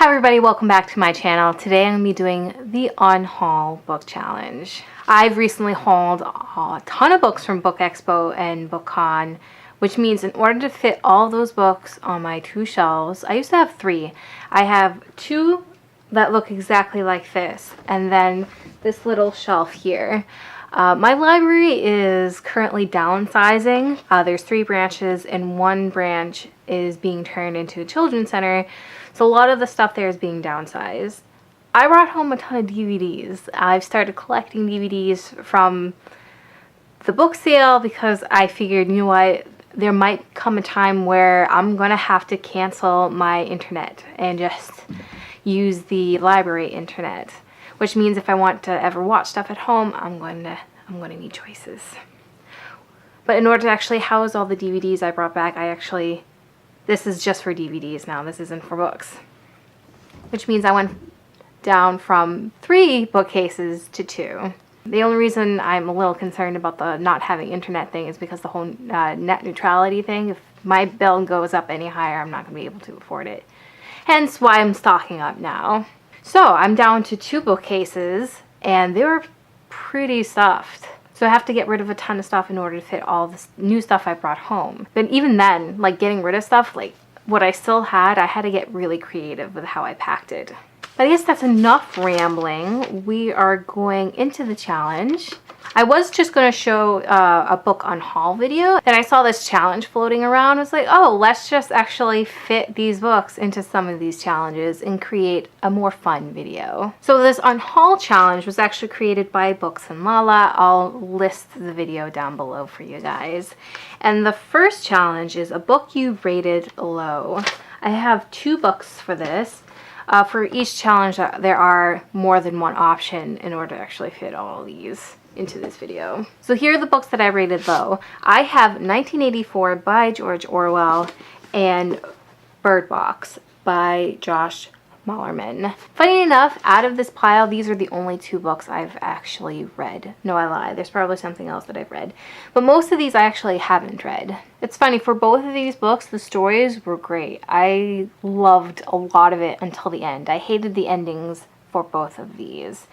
Hi everybody, welcome back to my channel. Today I'm going to be doing the Unhaul book challenge. I've recently hauled a ton of books from Book Expo and BookCon, which means in order to fit all those books on my two shelves, I used to have three. I have two that look exactly like this, and then this little shelf here. My library is currently downsizing. There's 3 branches and 1 branch is being turned into a children's center. So a lot of the stuff there is being downsized. I brought home a ton of DVDs. I've started collecting DVDs from the book sale because I figured, you know what, there might come a time where I'm going to have to cancel my internet and just use the library internet. Which means if I want to ever watch stuff at home, I'm going to need choices. But in order to actually house all the DVDs I brought back, this is just for DVDs now. This isn't for books. Which means I went down from 3 bookcases to 2. The only reason I'm a little concerned about the not having internet thing is because the whole net neutrality thing. If my bill goes up any higher, I'm not going to be able to afford it. Hence why I'm stocking up now. So I'm down to 2 bookcases, and they were pretty stuffed. So I have to get rid of a ton of stuff in order to fit all this new stuff I brought home. But even then, like getting rid of stuff, like what I still had, I had to get really creative with how I packed it. But I guess that's enough rambling. We are going into the challenge. I was just going to show a book Unhaul video. Then I saw this challenge floating around. I was like, oh, let's just actually fit these books into some of these challenges and create a more fun video. So this Unhaul challenge was actually created by Books and Lala. I'll list the video down below for you guys. And the first challenge is a book you rated low. I have 2 books for this. For each challenge, there are more than one option in order to actually fit all these into this video. So here are the books that I rated low. I have 1984 by George Orwell and Bird Box by Josh Malerman. Funny enough, out of this pile, these are the only 2 books I've actually read. No, I lied. There's probably something else that I've read. But most of these I actually haven't read. It's funny, for both of these books, the stories were great. I loved a lot of it until the end. I hated the endings for both of these.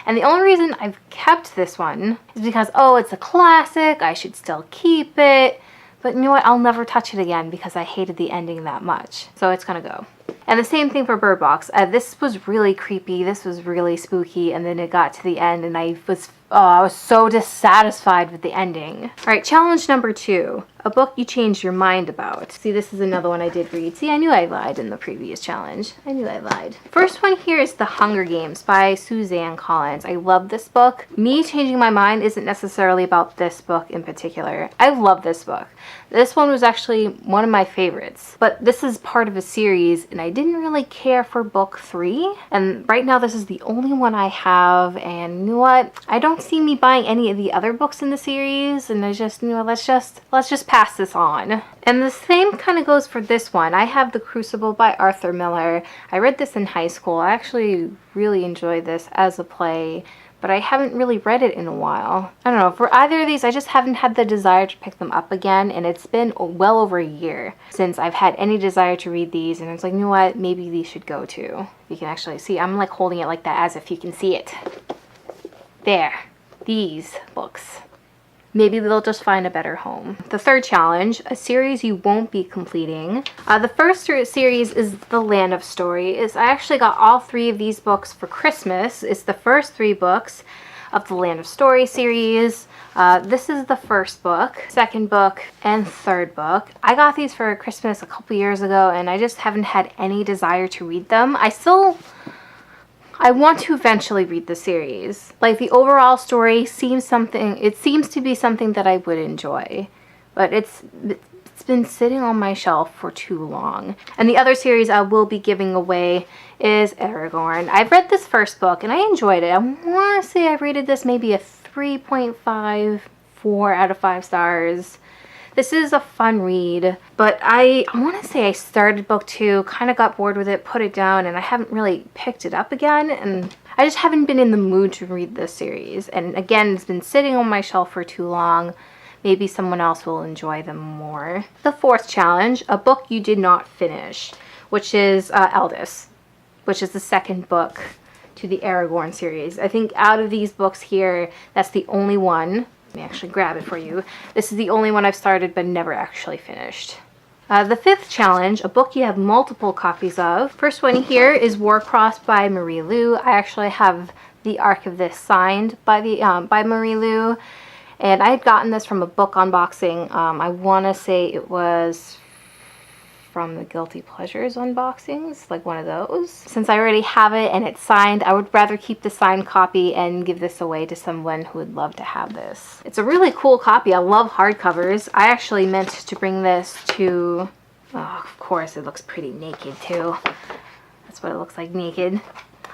And the only reason I've kept this one is because, oh, it's a classic, I should still keep it. But you know what, I'll never touch it again because I hated the ending that much. So it's gonna go. And the same thing for Bird Box. This was really creepy, this was really spooky, and then it got to the end and I was so dissatisfied with the ending. Alright, challenge number 2. A book you changed your mind about. See, this is another one I did read. See, I knew I lied in the previous challenge. I knew I lied. First one here is The Hunger Games by Suzanne Collins. I love this book. Me changing my mind isn't necessarily about this book in particular. I love this book. This one was actually one of my favorites. But this is part of a series, and I didn't really care for book 3. And right now this is the only one I have, and you know what? I don't see me buying any of the other books in the series, and I just, you know, let's just pass this on. And the same kind of goes for this one. I have The Crucible by Arthur Miller. I read this in high school. I actually really enjoyed this as a play, but I haven't really read it in a while. I don't know, for either of these, I just haven't had the desire to pick them up again, and it's been well over a year since I've had any desire to read these, and I was like, you know what, maybe these should go too. You can actually see, I'm like holding it like that as if you can see it. There, these books. Maybe they'll just find a better home. The third challenge, a series you won't be completing. The first series is The Land of Story. I actually got all 3 of these books for Christmas. It's the first 3 books of the Land of Story series. This is the first book, second book, and third book. I got these for Christmas a couple years ago, and I just haven't had any desire to read them. I want to eventually read the series. Like, the overall story seems to be something that I would enjoy. But it's been sitting on my shelf for too long. And the other series I will be giving away is Aragorn. I've read this first book and I enjoyed it. I want to say I rated this maybe a 3.5, 4 out of 5 stars. This is a fun read, but I want to say I started book 2, kind of got bored with it, put it down, and I haven't really picked it up again, and I just haven't been in the mood to read this series. And again, it's been sitting on my shelf for too long. Maybe someone else will enjoy them more. The fourth challenge, a book you did not finish, which is Eldest, which is the second book to the Aragorn series. I think out of these books here, that's the only one. Let me actually grab it for you. This is the only one I've started but never actually finished. The fifth challenge, a book you have multiple copies of. First one here is Warcross by Marie Lu. I actually have the arc of this signed by Marie Lu, and I had gotten this from a book unboxing. I want to say it was from the Guilty Pleasures unboxings, like one of those. Since I already have it and it's signed, I would rather keep the signed copy and give this away to someone who would love to have this. It's a really cool copy. I love hardcovers. I actually meant to bring this to, oh, of course it looks pretty naked too. That's what it looks like naked.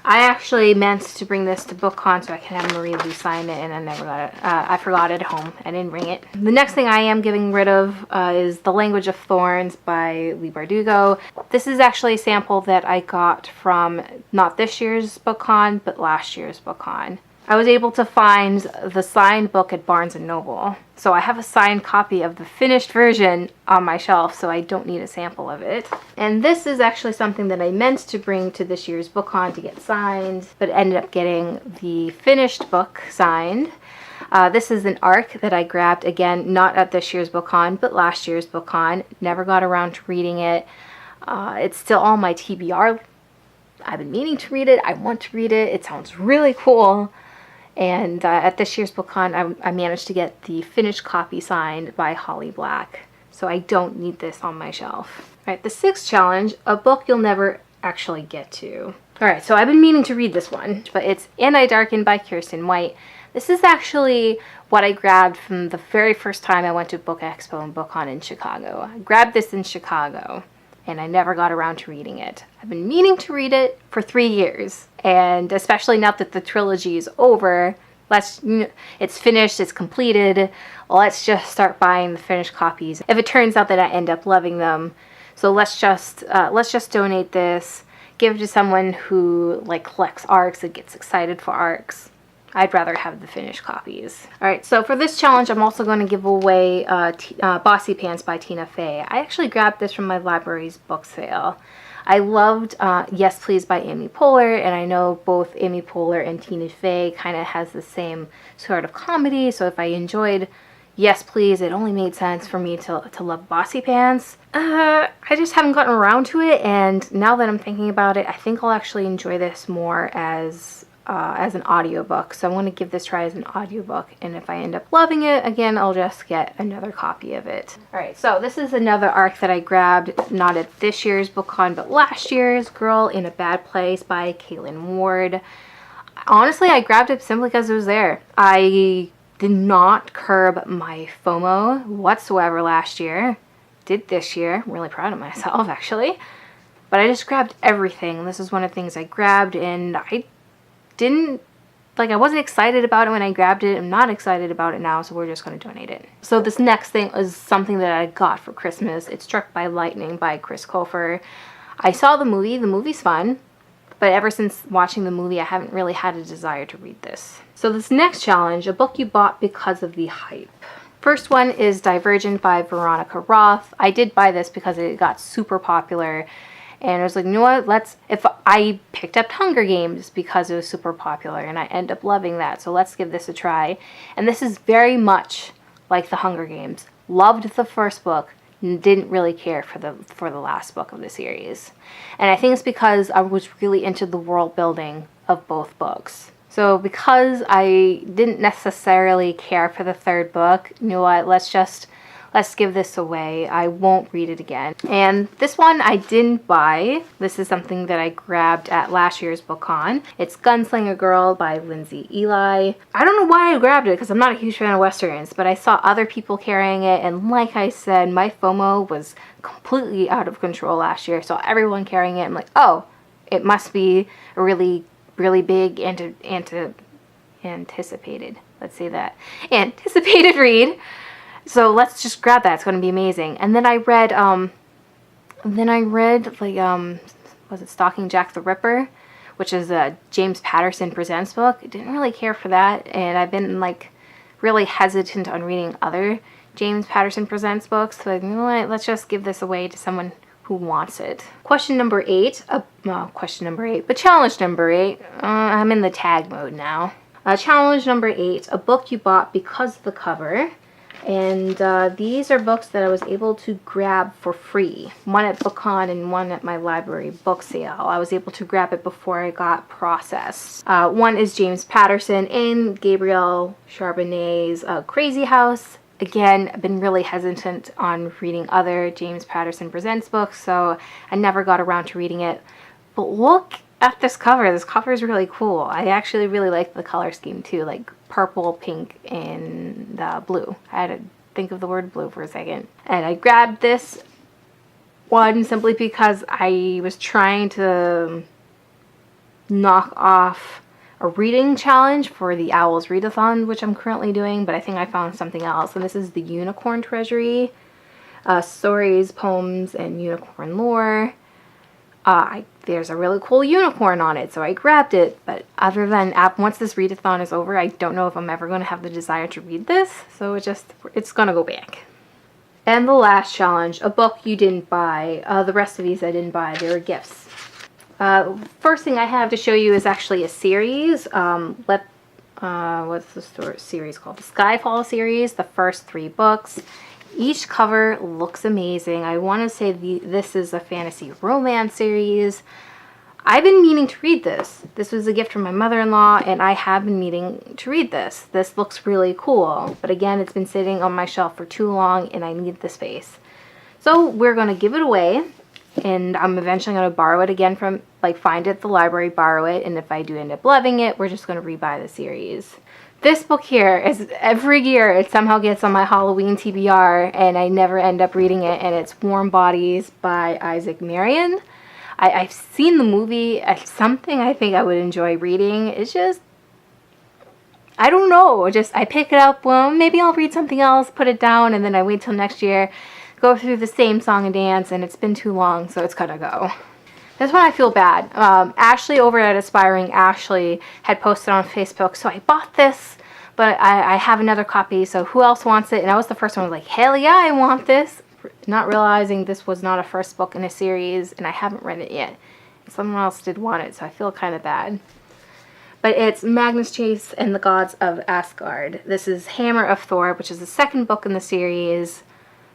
I actually meant to bring this to BookCon so I can have Marie Lu sign it, and I never got it. I forgot it at home. I didn't bring it. The next thing I am getting rid of is The Language of Thorns by Leigh Bardugo. This is actually a sample that I got from not this year's BookCon, but last year's BookCon. I was able to find the signed book at Barnes & Noble. So I have a signed copy of the finished version on my shelf, so I don't need a sample of it. And this is actually something that I meant to bring to this year's BookCon to get signed, but ended up getting the finished book signed. This is an arc that I grabbed, again, not at this year's BookCon, but last year's BookCon. Never got around to reading it. It's still on my TBR. I've been meaning to read it. I want to read it. It sounds really cool. And at this year's BookCon, I managed to get the finished copy signed by Holly Black. So I don't need this on my shelf. All right, the sixth challenge, a book you'll never actually get to. All right, so I've been meaning to read this one, but it's And I Darken by Kirsten White. This is actually what I grabbed from the very first time I went to Book Expo and BookCon in Chicago. I grabbed this in Chicago, and I never got around to reading it. I've been meaning to read it for 3 years, and especially now that the trilogy is over, it's finished, it's completed, let's just start buying the finished copies if it turns out that I end up loving them. So let's just donate this, give it to someone who like collects arcs and gets excited for arcs. I'd rather have the finished copies. All right, so for this challenge, I'm also going to give away Bossy Pants by Tina Fey. I actually grabbed this from my library's book sale. I loved Yes Please by Amy Poehler, and I know both Amy Poehler and Tina Fey kind of has the same sort of comedy, so if I enjoyed Yes Please, it only made sense for me to love Bossy Pants. I just haven't gotten around to it, and now that I'm thinking about it, I think I'll actually enjoy this more as an audiobook. So I'm going to give this a try as an audiobook, and if I end up loving it, again, I'll just get another copy of it. Alright, so this is another arc that I grabbed, not at this year's BookCon, but last year's, Girl in a Bad Place by Caitlin Ward. Honestly, I grabbed it simply because it was there. I did not curb my FOMO whatsoever last year. Did this year. I'm really proud of myself, actually. But I just grabbed everything. This is one of the things I grabbed, and I wasn't excited about it when I grabbed it. I'm not excited about it now, so we're just going to donate it. So this next thing is something that I got for Christmas. It's Struck by Lightning by Chris Colfer. I saw the movie. The movie's fun, but ever since watching the movie, I haven't really had a desire to read this. So this next challenge, a book you bought because of the hype. First one is Divergent by Veronica Roth. I did buy this because it got super popular. And I was like, you know what, if I picked up Hunger Games because it was super popular and I end up loving that, so let's give this a try. And this is very much like the Hunger Games. Loved the first book, didn't really care for the last book of the series. And I think it's because I was really into the world building of both books. So because I didn't necessarily care for the third book, you know what, let's give this away. I won't read it again. And this one I didn't buy. This is something that I grabbed at last year's BookCon. It's Gunslinger Girl by Lindsay Eli. I don't know why I grabbed it because I'm not a huge fan of Westerns, but I saw other people carrying it, and like I said, my FOMO was completely out of control last year. So everyone carrying it, I'm like, oh, it must be a really, really big anticipated, let's say that, anticipated read. So let's just grab that. It's going to be amazing. And then I read was it Stalking Jack the Ripper, which is a James Patterson Presents book. I didn't really care for that, and I've been really hesitant on reading other James Patterson Presents books. So you know what? Let's just give this away to someone who wants it. Question number 8, but challenge number 8, I'm in the tag mode now. Challenge number 8, a book you bought because of the cover. And these are books that I was able to grab for free. One at BookCon and one at my library book sale. I was able to grab it before I got processed. One is James Patterson and Gabrielle Charbonnet's Crazy House. Again, I've been really hesitant on reading other James Patterson Presents books, so I never got around to reading it. But look at this cover. This cover is really cool. I actually really like the color scheme too, like purple, pink, and blue. I had to think of the word blue for a second. And I grabbed this one simply because I was trying to knock off a reading challenge for the Owls Readathon, which I'm currently doing, but I think I found something else. And this is the Unicorn Treasury, stories, poems, and unicorn lore. There's a really cool unicorn on it, so I grabbed it. But other than once this readathon is over, I don't know if I'm ever going to have the desire to read this. So it's going to go back. And the last challenge, a book you didn't buy. The rest of these I didn't buy. They were gifts. First thing I have to show you is actually a series. What's the series called? The Skyfall series, the first 3 books. Each cover looks amazing. I want to say this is a fantasy romance series. I've been meaning to read this. This was a gift from my mother-in-law, and I have been meaning to read this. This looks really cool. But again, it's been sitting on my shelf for too long, and I need the space. So we're going to give it away, and I'm eventually going to borrow it again from, find it at the library, borrow it, and if I do end up loving it, we're just going to rebuy the series. This book here is every year it somehow gets on my Halloween TBR and I never end up reading it, and it's Warm Bodies by Isaac Marion. I've seen the movie. It's something I think I would enjoy reading. It's just, I don't know. I pick it up, well, maybe I'll read something else, put it down, and then I wait till next year, go through the same song and dance, and it's been too long, so it's gotta go. This one I feel bad. Ashley over at Aspiring Ashley had posted on Facebook, so I bought this, but I have another copy, so who else wants it? And I was the first one who was like, hell yeah, I want this. Not realizing this was not a first book in a series, and I haven't read it yet. Someone else did want it, so I feel kind of bad. But it's Magnus Chase and the Gods of Asgard. This is Hammer of Thor, which is the second book in the series.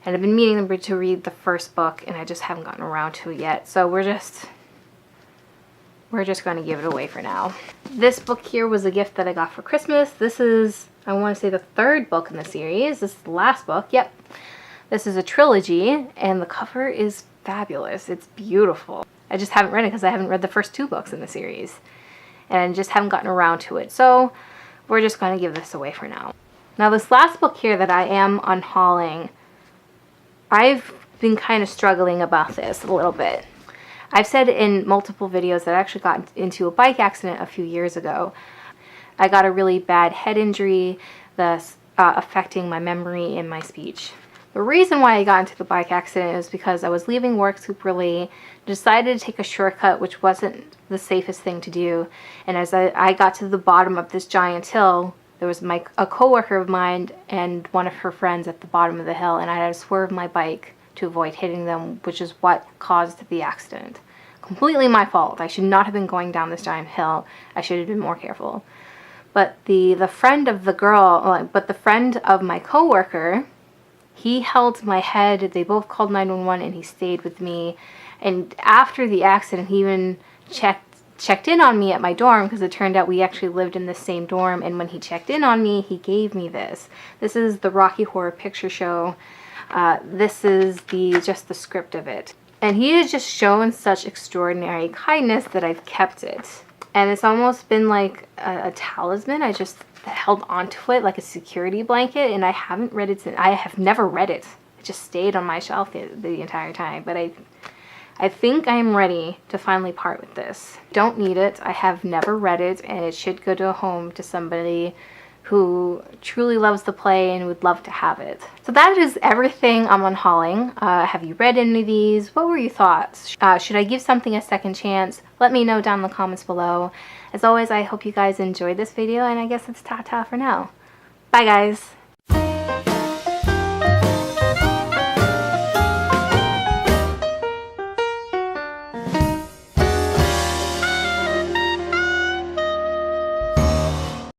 And I've been meaning to read the first book, and I just haven't gotten around to it yet. So we're just going to give it away for now. This book here was a gift that I got for Christmas. This is, I want to say, the 3rd book in the series. This is the last book. Yep. This is a trilogy, and the cover is fabulous. It's beautiful. I just haven't read it because I haven't read the first 2 books in the series. And I just haven't gotten around to it. So we're just going to give this away for now. Now this last book here that I am unhauling, I've been kind of struggling about this a little bit. I've said in multiple videos that I actually got into a bike accident a few years ago. I got a really bad head injury, thus affecting my memory and my speech. The reason why I got into the bike accident is because I was leaving work super late, decided to take a shortcut, which wasn't the safest thing to do. And as I got to the bottom of this giant hill, there was a coworker of mine and one of her friends at the bottom of the hill, and I had to swerve my bike to avoid hitting them, which is what caused the accident. Completely my fault. I should not have been going down this giant hill. I should have been more careful. But the friend of the friend of my coworker, he held my head. They both called 911, and he stayed with me. And after the accident, he even checked in on me at my dorm, because it turned out we actually lived in the same dorm, and when he checked in on me, he gave me this. This is the Rocky Horror Picture Show. This is just the script of it. And he has just shown such extraordinary kindness that I've kept it. And it's almost been like a talisman. I just held onto it like a security blanket, and I haven't read it since. I have never read it. It just stayed on my shelf the entire time. But I think I'm ready to finally part with this. Don't need it. I have never read it, and it should go to a home to somebody who truly loves the play and would love to have it. So that is everything I'm unhauling. Have you read any of these? What were your thoughts? Should I give something a second chance? Let me know down in the comments below. As always, I hope you guys enjoyed this video, and I guess it's ta-ta for now. Bye guys!